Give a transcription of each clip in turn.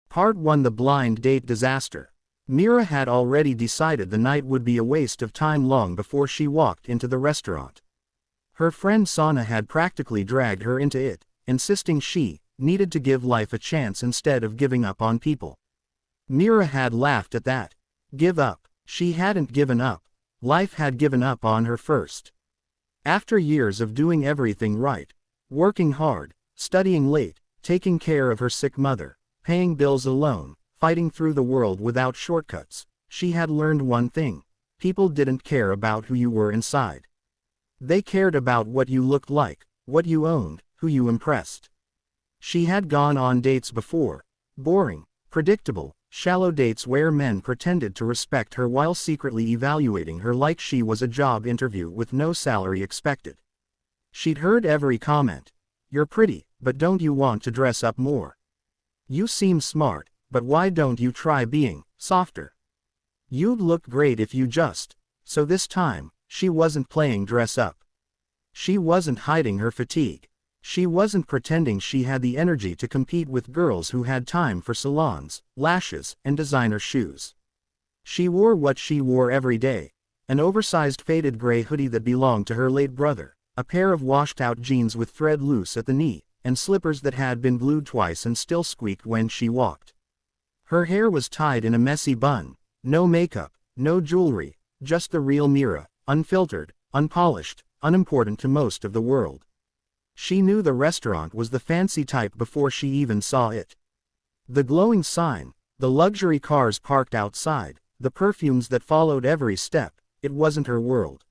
Part 1: The Blind Date Disaster. Mira had already decided the night would be a waste of time long before she walked into the restaurant. Her friend Sana had practically dragged her into it, insisting she needed to give life a chance instead of giving up on people. Mira had laughed at that. Give up? She hadn't given up. Life had given up on her first. After years of doing everything right, working hard, studying late, taking care of her sick mother, paying bills alone, fighting through the world without shortcuts, she had learned one thing: people didn't care about who you were inside. They cared about what you looked like, what you owned, who you impressed. She had gone on dates before. Boring, predictable, shallow dates where men pretended to respect her while secretly evaluating her like she was a job interview with no salary expected. She'd heard every comment. You're pretty, but don't you want to dress up more? You seem smart, but why don't you try being softer? You'd look great if you just. So this time, she wasn't playing dress up. She wasn't hiding her fatigue. She wasn't pretending she had the energy to compete with girls who had time for salons, lashes, and designer shoes. She wore what she wore every day: an oversized faded gray hoodie that belonged to her late brother, a pair of washed-out jeans with thread loose at the knee, and slippers that had been glued twice and still squeaked when she walked. Her hair was tied in a messy bun. No makeup, no jewelry, just the real Mira, unfiltered, unpolished, unimportant to most of the world. She knew the restaurant was the fancy type before she even saw it. The glowing sign, the luxury cars parked outside, the perfumes that followed every step, it wasn't her world.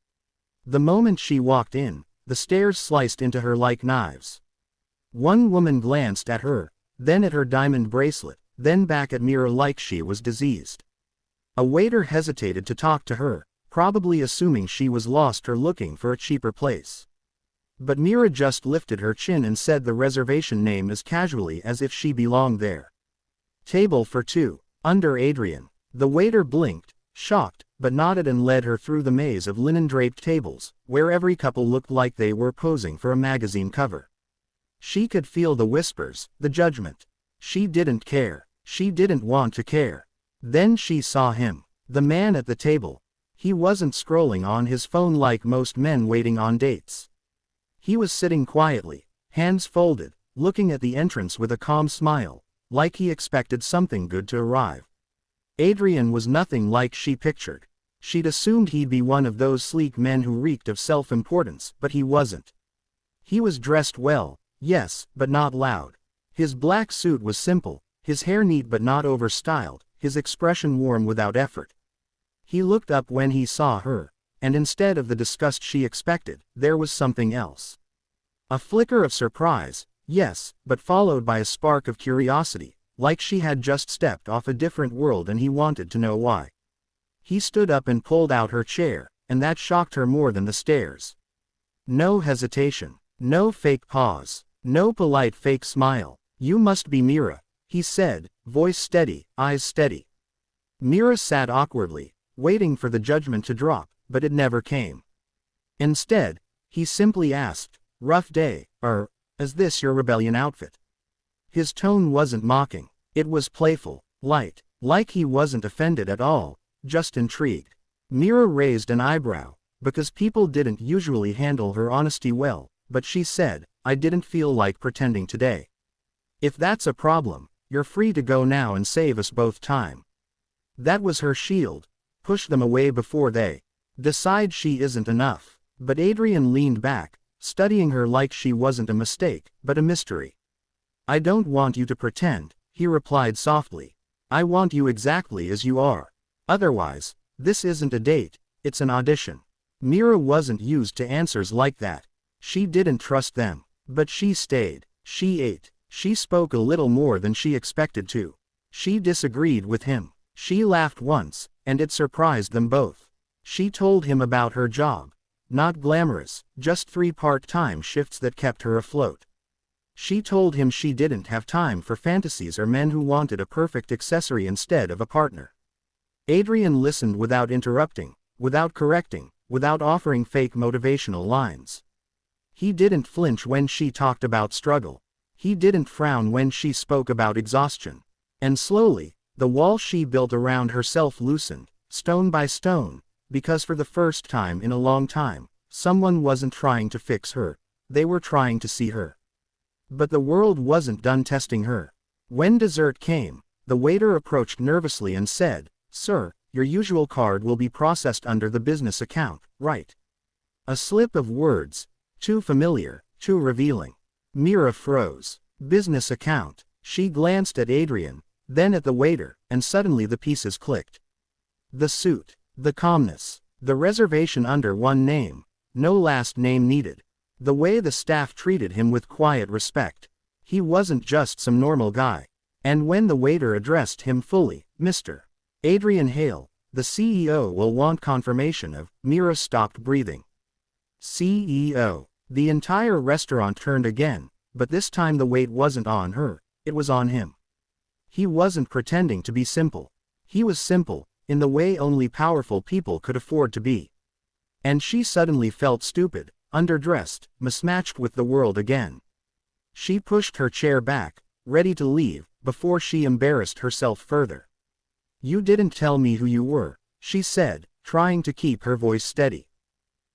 The moment she walked in, the stairs sliced into her like knives. One woman glanced at her, then at her diamond bracelet, then back at Mira like she was diseased. A waiter hesitated to talk to her, probably assuming she was lost or looking for a cheaper place. But Mira just lifted her chin and said the reservation name as casually as if she belonged there. Table for two, under Adrian. The waiter blinked, shocked, but nodded and led her through the maze of linen-draped tables, where every couple looked like they were posing for a magazine cover. She could feel the whispers, the judgment. She didn't care. She didn't want to care. Then she saw him, the man at the table. He wasn't scrolling on his phone like most men waiting on dates. He was sitting quietly, hands folded, looking at the entrance with a calm smile, like he expected something good to arrive. Adrian was nothing like she pictured. She'd assumed he'd be one of those sleek men who reeked of self-importance, but he wasn't. He was dressed well, yes, but not loud. His black suit was simple, his hair neat but not over-styled, his expression warm without effort. He looked up when he saw her, and instead of the disgust she expected, there was something else. A flicker of surprise, yes, but followed by a spark of curiosity, like she had just stepped off a different world and he wanted to know why. He stood up and pulled out her chair, and that shocked her more than the stares. No hesitation, no fake pause, no polite fake smile. You must be Mira, he said, voice steady, eyes steady. Mira sat awkwardly, waiting for the judgment to drop, but it never came. Instead, he simply asked, rough day, is this your rebellion outfit? His tone wasn't mocking, it was playful, light, like he wasn't offended at all, just intrigued. Mira raised an eyebrow, because people didn't usually handle her honesty well, but she said, I didn't feel like pretending today. If that's a problem, you're free to go now and save us both time. That was her shield. Push them away before they decide she isn't enough. But Adrian leaned back, studying her like she wasn't a mistake, but a mystery. I don't want you to pretend, he replied softly. I want you exactly as you are. Otherwise, this isn't a date, it's an audition. Mira wasn't used to answers like that. She didn't trust them. But she stayed. She ate. She spoke a little more than she expected to. She disagreed with him. She laughed once, and it surprised them both. She told him about her job. Not glamorous, just 3 part-time shifts that kept her afloat. She told him she didn't have time for fantasies or men who wanted a perfect accessory instead of a partner. Adrian listened without interrupting, without correcting, without offering fake motivational lines. He didn't flinch when she talked about struggle. He didn't frown when she spoke about exhaustion. And slowly, the wall she built around herself loosened, stone by stone, because for the first time in a long time, someone wasn't trying to fix her, they were trying to see her. But the world wasn't done testing her. When dessert came, the waiter approached nervously and said, "Sir, your usual card will be processed under the business account, right?" A slip of words, too familiar, too revealing. Mira froze. Business account. She glanced at Adrian, then at the waiter, and suddenly the pieces clicked. The suit, the calmness, the reservation under one name, no last name needed. The way the staff treated him with quiet respect. He wasn't just some normal guy. And when the waiter addressed him fully, "Mr. Adrian Hale, the CEO will want confirmation of," Mira stopped breathing. CEO. The entire restaurant turned again, but this time the weight wasn't on her, it was on him. He wasn't pretending to be simple. He was simple, in the way only powerful people could afford to be. And she suddenly felt stupid, underdressed, mismatched with the world again. She pushed her chair back, ready to leave, before she embarrassed herself further. "You didn't tell me who you were," she said, trying to keep her voice steady.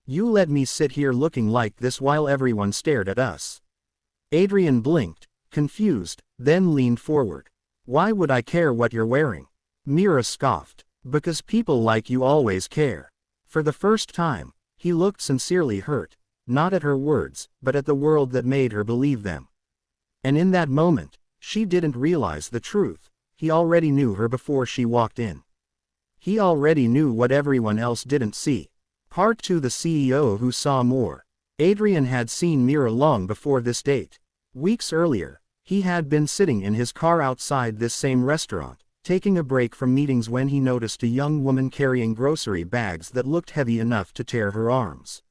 "You let me sit here looking like this while everyone stared at us." Adrian blinked, confused, then leaned forward. "Why would I care what you're wearing?" Mira scoffed. "Because people like you always care." For the first time, he looked sincerely hurt, not at her words, but at the world that made her believe them. And in that moment, she didn't realize the truth. He already knew her before she walked in. He already knew what everyone else didn't see. Part 2. The CEO who saw more. Adrian had seen Mira long before this date. Weeks earlier, he had been sitting in his car outside this same restaurant, taking a break from meetings when he noticed a young woman carrying grocery bags that looked heavy enough to tear her arms.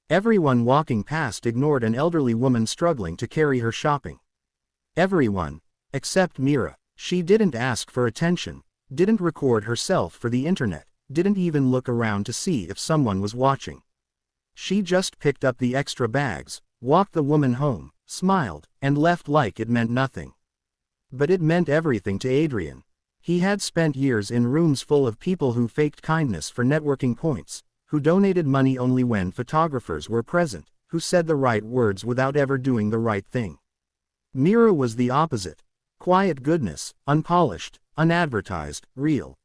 Everyone walking past ignored an elderly woman struggling to carry her shopping. Everyone, except Mira. She didn't ask for attention, didn't record herself for the internet, didn't even look around to see if someone was watching. She just picked up the extra bags, walked the woman home, smiled, and left like it meant nothing. But it meant everything to Adrian. He had spent years in rooms full of people who faked kindness for networking points, who donated money only when photographers were present, who said the right words without ever doing the right thing. Mira was the opposite. Quiet goodness, unpolished, unadvertised, real.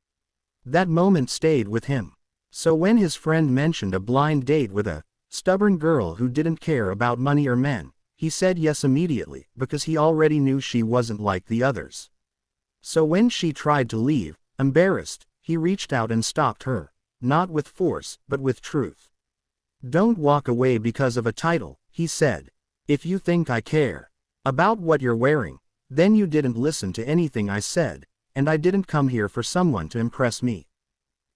That moment stayed with him. So when his friend mentioned a blind date with a stubborn girl who didn't care about money or men, he said yes immediately, because he already knew she wasn't like the others. So when she tried to leave, embarrassed, he reached out and stopped her, not with force, but with truth. "Don't walk away because of a title," he said. "If you think I care about what you're wearing, then you didn't listen to anything I said, and I didn't come here for someone to impress me.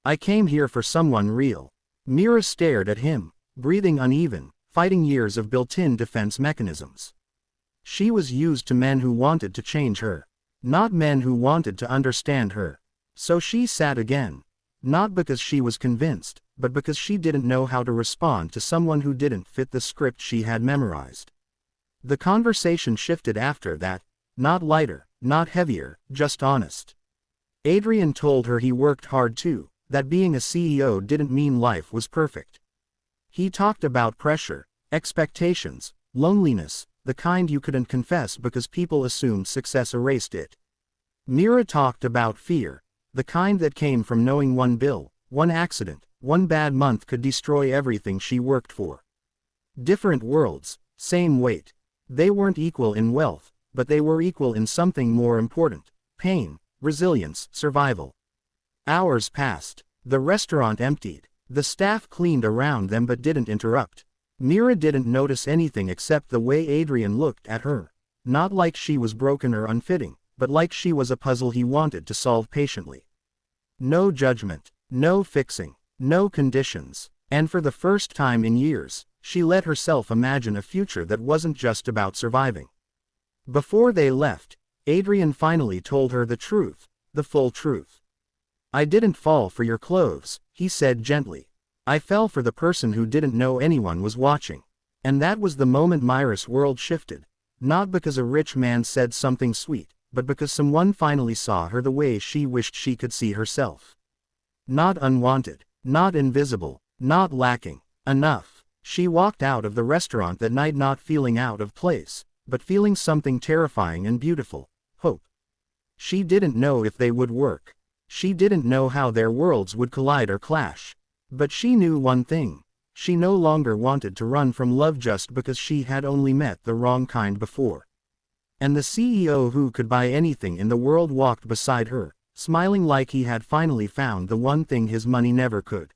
I came here for someone real." Mira stared at him, breathing uneven, fighting years of built-in defense mechanisms. She was used to men who wanted to change her, not men who wanted to understand her. So she sat again. Not because she was convinced, but because she didn't know how to respond to someone who didn't fit the script she had memorized. The conversation shifted after that, not lighter, not heavier, just honest. Adrian told her he worked hard too, that being a CEO didn't mean life was perfect. He talked about pressure, expectations, loneliness, the kind you couldn't confess because people assumed success erased it. Mira talked about fear, the kind that came from knowing one bill, one accident, one bad month could destroy everything she worked for. Different worlds, same weight. They weren't equal in wealth, but they were equal in something more important: pain, resilience, survival. Hours passed. The restaurant emptied. The staff cleaned around them but didn't interrupt. Mira didn't notice anything except the way Adrian looked at her. Not like she was broken or unfitting, but like she was a puzzle he wanted to solve patiently. No judgment, no fixing, no conditions. And for the first time in years, she let herself imagine a future that wasn't just about surviving. Before they left, Adrian finally told her the truth, the full truth. "I didn't fall for your clothes," he said gently. "I fell for the person who didn't know anyone was watching." And that was the moment Mira's world shifted. Not because a rich man said something sweet, but because someone finally saw her the way she wished she could see herself. Not unwanted, not invisible, not lacking. Enough. She walked out of the restaurant that night not feeling out of place, but feeling something terrifying and beautiful: hope. She didn't know if they would work. She didn't know how their worlds would collide or clash. But she knew one thing. She no longer wanted to run from love just because she had only met the wrong kind before. And the CEO who could buy anything in the world walked beside her, smiling like he had finally found the one thing his money never could.